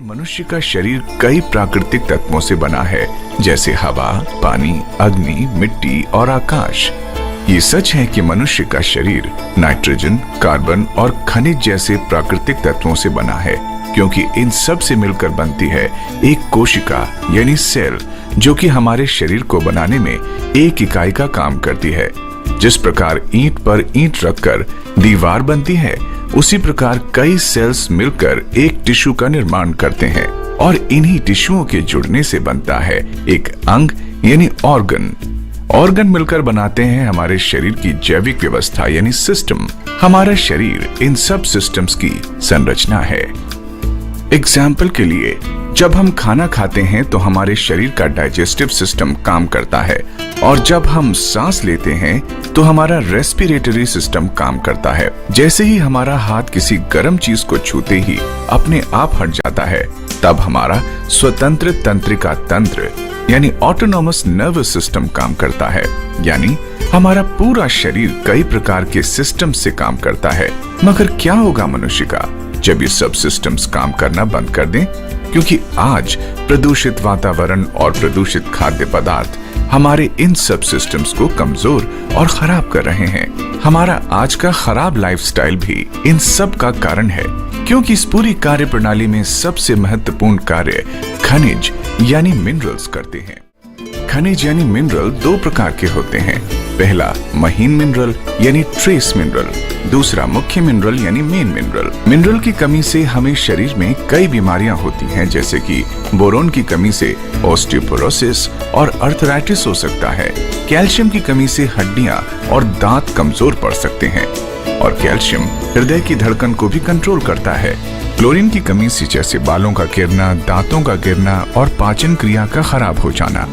मनुष्य का शरीर कई प्राकृतिक तत्वों से बना है, जैसे हवा, पानी, अग्नि, मिट्टी और आकाश। ये सच है कि मनुष्य का शरीर नाइट्रोजन, कार्बन और खनिज जैसे प्राकृतिक तत्वों से बना है, क्योंकि इन सब से मिलकर बनती है एक कोशिका यानी सेल, जो कि हमारे शरीर को बनाने में एक इकाई का काम करती है। जिस प्रकार ईंट पर ईंट रखकर दीवार बनती है, उसी प्रकार कई सेल्स मिलकर एक टिश्यू का निर्माण करते हैं और इन्हीं टिश्युओं के जुड़ने से बनता है एक अंग यानी ऑर्गन। ऑर्गन मिलकर बनाते हैं हमारे शरीर की जैविक व्यवस्था यानी सिस्टम। हमारा शरीर इन सब सिस्टम्स की संरचना है। एग्जाम्पल के लिए, जब हम खाना खाते हैं तो हमारे शरीर का डाइजेस्टिव सिस्टम काम करता है, और जब हम सांस लेते हैं तो हमारा रेस्पिरेटरी सिस्टम काम करता है। जैसे ही हमारा हाथ किसी गर्म चीज को छूते ही अपने आप हट जाता है, तब हमारा स्वतंत्र तंत्रिका तंत्र यानी ऑटोनॉमस नर्वस सिस्टम काम करता है। यानी हमारा पूरा शरीर कई प्रकार के सिस्टम से काम करता है। मगर क्या होगा मनुष्य का जब ये सब सिस्टम्स काम करना बंद कर दें? क्योंकि आज प्रदूषित वातावरण और प्रदूषित खाद्य पदार्थ हमारे इन सब सिस्टम्स को कमजोर और खराब कर रहे हैं। हमारा आज का खराब लाइफस्टाइल भी इन सब का कारण है, क्योंकि इस पूरी कार्य प्रणाली में सबसे महत्वपूर्ण कार्य खनिज यानी मिनरल्स करते हैं। खनिज यानी मिनरल दो प्रकार के होते हैं। पहला महीन मिनरल यानी ट्रेस मिनरल, दूसरा मुख्य मिनरल यानी मेन मिनरल। मिनरल की कमी से हमें शरीर में कई बीमारियां होती हैं, जैसे कि बोरोन की कमी से ऑस्टियोपोरोसिस और अर्थराइटिस हो सकता है। कैल्शियम की कमी से हड्डियां और दांत कमजोर पड़ सकते हैं, और कैल्शियम हृदय की धड़कन को भी कंट्रोल करता है। क्लोरीन की कमी से जैसे बालों का गिरना, दांतों का गिरना और पाचन क्रिया का खराब हो जाना।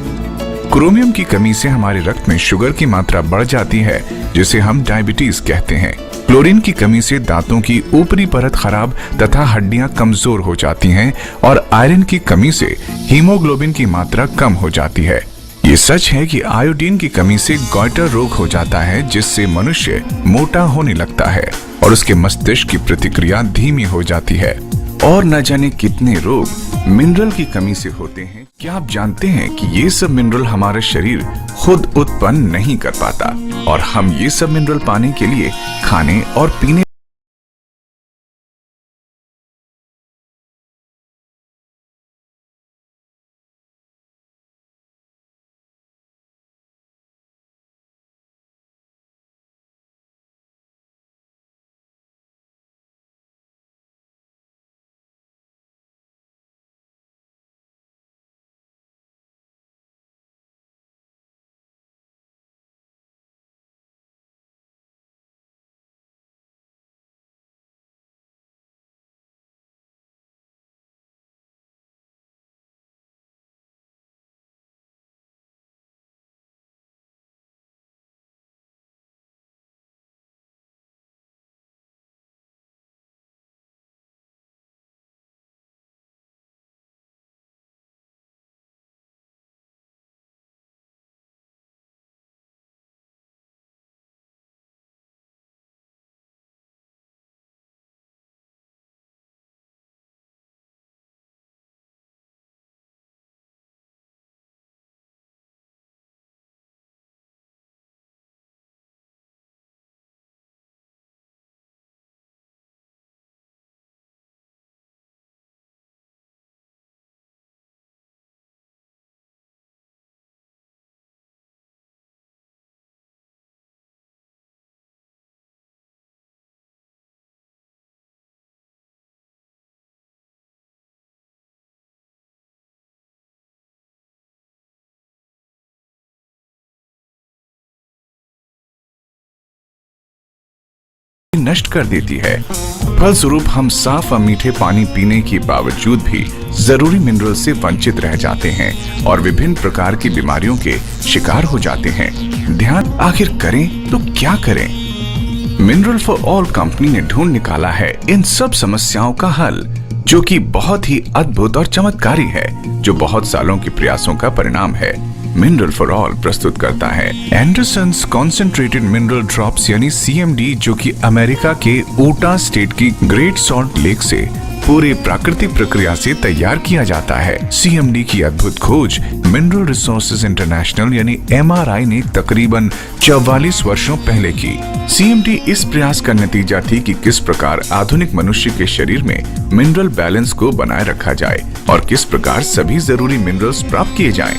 क्रोमियम की कमी से हमारे रक्त में शुगर की मात्रा बढ़ जाती है, जिसे हम डायबिटीज कहते हैं। क्लोरीन की कमी से दांतों की ऊपरी परत खराब तथा हड्डियां कमजोर हो जाती हैं, और आयरन की कमी से हीमोग्लोबिन की मात्रा कम हो जाती है। ये सच है कि आयोडीन की कमी से गॉइटर रोग हो जाता है, जिससे मनुष्य मोटा होने लगता है और उसके मस्तिष्क की प्रतिक्रिया धीमी हो जाती है, और न जाने कितने रोग मिनरल की कमी से होते हैं। क्या आप जानते हैं कि ये सब मिनरल हमारा शरीर खुद उत्पन्न नहीं कर पाता, और हम ये सब मिनरल पाने के लिए खाने और पीने नष्ट कर देती है। फलस्वरूप हम साफ और मीठे पानी पीने के बावजूद भी जरूरी मिनरल से वंचित रह जाते हैं और विभिन्न प्रकार की बीमारियों के शिकार हो जाते हैं। ध्यान आखिर करें तो क्या करें? मिनरल फॉर ऑल कंपनी ने ढूंढ निकाला है इन सब समस्याओं का हल, जो कि बहुत ही अद्भुत और चमत्कारी है, जो बहुत सालों के प्रयासों का परिणाम है। मिनरल फॉर ऑल प्रस्तुत करता है एंडरसन्स कॉन्सेंट्रेटेड मिनरल ड्रॉप्स यानी CMD, जो कि अमेरिका के ऊटा स्टेट की ग्रेट सॉल्ट लेक से पूरे प्राकृतिक प्रक्रिया से तैयार किया जाता है। CMD की अद्भुत खोज मिनरल रिसोर्सेज इंटरनेशनल यानी MRI ने तकरीबन 44 वर्षों पहले की। CMD इस प्रयास का नतीजा थी कि किस प्रकार आधुनिक मनुष्य के शरीर में मिनरल बैलेंस को बनाए रखा जाए और किस प्रकार सभी जरूरी मिनरल्स प्राप्त किए जाएं।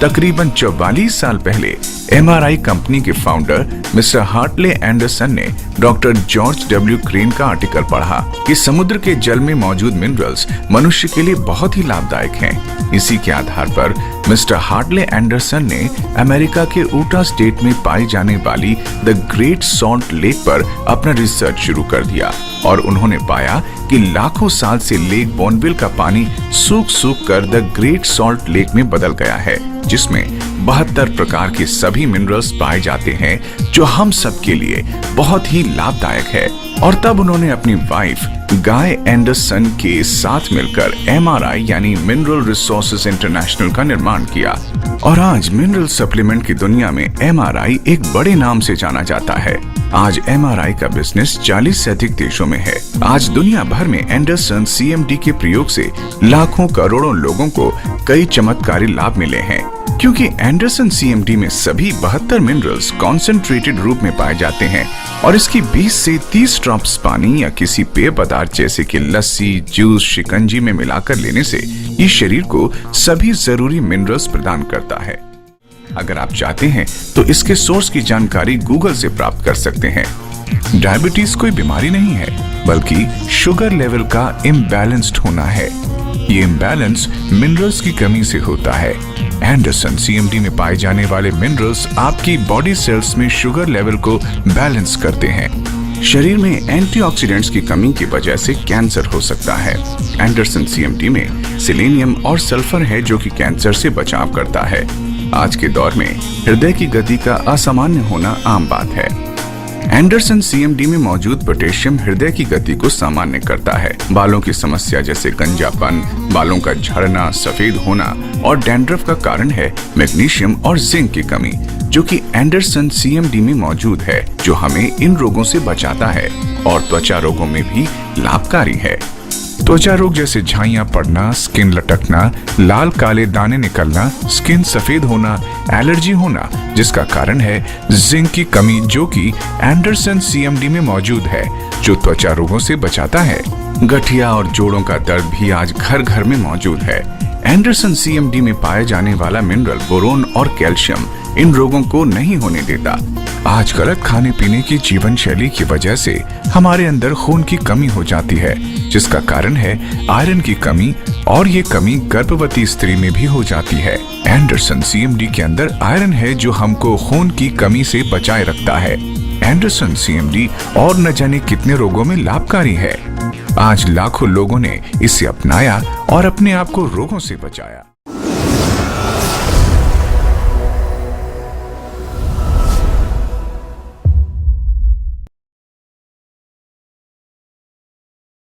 तकरीबन 44 साल पहले MRI कंपनी के फाउंडर मिस्टर हार्टले एंडरसन ने डॉक्टर जॉर्ज W. क्रेन का आर्टिकल पढ़ा कि समुद्र के जल में मौजूद मिनरल्स मनुष्य के लिए बहुत ही लाभदायक हैं। इसी के आधार पर मिस्टर हार्टले एंडरसन ने अमेरिका के ऊटा स्टेट में पाई जाने वाली द ग्रेट सॉल्ट लेक पर अपना रिसर्च शुरू कर दिया और उन्होंने पाया कि लाखों साल से लेक बोनविल का पानी सूख कर द ग्रेट सॉल्ट लेक में बदल गया है, जिसमें 72 प्रकार के सभी मिनरल्स पाए जाते हैं जो हम सब के लिए बहुत ही लाभदायक है। और तब उन्होंने अपनी वाइफ गाय एंडरसन के साथ मिलकर MRI यानी मिनरल रिसोर्सेज इंटरनेशनल का निर्माण किया और आज मिनरल सप्लीमेंट की दुनिया में MRI एक बड़े नाम से जाना जाता है। आज MRI का बिजनेस 40 से अधिक देशों में है। आज दुनिया भर में एंडरसन CMD के प्रयोग से लाखों करोड़ों लोगों को कई चमत्कारी लाभ मिले हैं, क्योंकि एंडरसन CMD में सभी 72 मिनरल्स कॉन्सेंट्रेटेड रूप में पाए जाते हैं और इसकी 20 से 30 ड्रॉप्स पानी या किसी पेय पदार्थ जैसे कि लस्सी, जूस, शिकंजी में मिलाकर लेने से ये शरीर को सभी जरूरी मिनरल्स प्रदान करता है। अगर आप चाहते हैं तो इसके सोर्स की जानकारी गूगल से प्राप्त कर सकते हैं। डायबिटीज कोई बीमारी नहीं है, बल्कि शुगर लेवल का इम्बैलेंस्ड होना है। ये इम्बैलेंस मिनरल्स की कमी से होता है। एंडरसन CMD में पाए जाने वाले मिनरल्स आपकी बॉडी सेल्स में शुगर लेवल को बैलेंस करते हैं। शरीर में एंटीऑक्सीडेंट्स की कमी की वजह से कैंसर हो सकता है। एंडरसन CMD में सेलेनियम और सल्फर है जो कि कैंसर से बचाव करता है। आज के दौर में हृदय की गति का असामान्य होना आम बात है। एंडरसन CMD में मौजूद पोटेशियम हृदय की गति को सामान्य करता है। बालों की समस्या जैसे गंजापन, बालों का झड़ना, सफेद होना और डैंड्रफ का कारण है मैग्नीशियम और जिंक की कमी, जो कि एंडरसन CMD में मौजूद है, जो हमें इन रोगों से बचाता है और त्वचा रोगों में भी लाभकारी है। त्वचा रोग जैसे झाइयां पड़ना, स्किन लटकना, लाल काले दाने निकलना, स्किन सफेद होना, एलर्जी होना, जिसका कारण है जिंक की कमी, जो कि एंडरसन CMD में मौजूद है, जो त्वचा रोगों से बचाता है। गठिया और जोड़ों का दर्द भी आज घर घर में मौजूद है। एंडरसन CMD में पाए जाने वाला मिनरल बोरोन और कैल्शियम इन रोगों को नहीं होने देता। आज गलत खाने पीने की जीवन शैली की वजह से हमारे अंदर खून की कमी हो जाती है, जिसका कारण है आयरन की कमी, और ये कमी गर्भवती स्त्री में भी हो जाती है। एंडरसन CMD के अंदर आयरन है जो हमको खून की कमी से बचाए रखता है। एंडरसन CMD और न जाने कितने रोगों में लाभकारी है। आज लाखों लोगों ने इसे अपनाया और अपने आप को रोगों से बचाया।